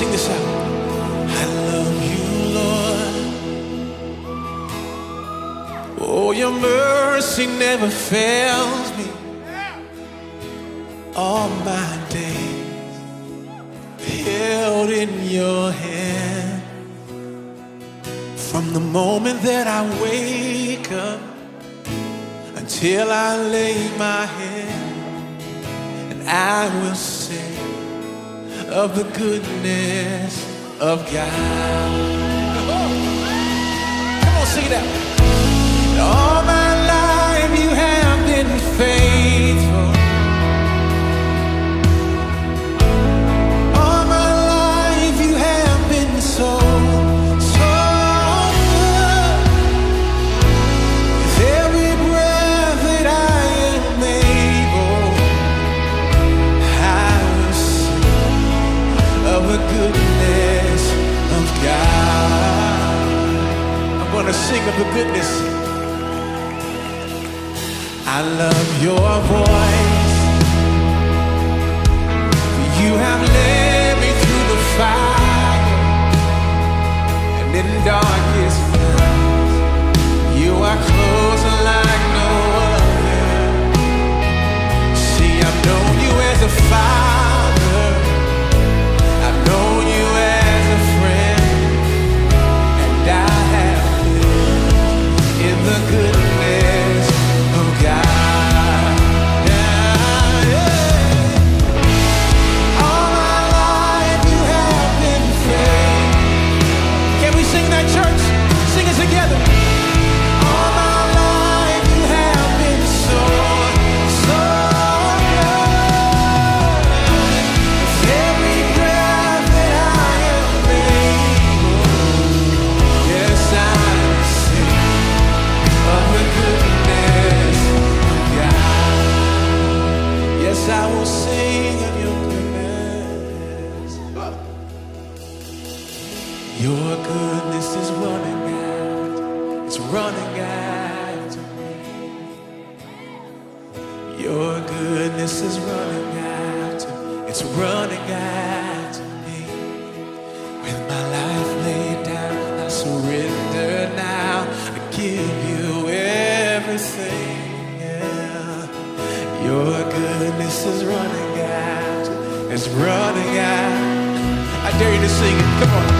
sing this out. I love you, Lord. Oh, your mercy never fails me. All my days held in your hand. From the moment that I wake up until I lay my head, and I will sing of the goodness of God. Come on, sing it out. All my life you have been faithful. All my life you have been so good. With every breath that I am able, I will sing of the goodness of God. I'm gonna sing of the goodness. I love your voice. You have led me through the fire and in darkest nights. You are close like no other. See, I've known you as a father. I've known you as a friend, and I have lived in the goodness of God. I will sing of your goodness. Your goodness is running out. It's running after me. Your goodness is running after. It's running after me. With my life laid down, I surrender now. I give you everything. Your goodness is running out. It's running out. I dare you to sing it. Come on.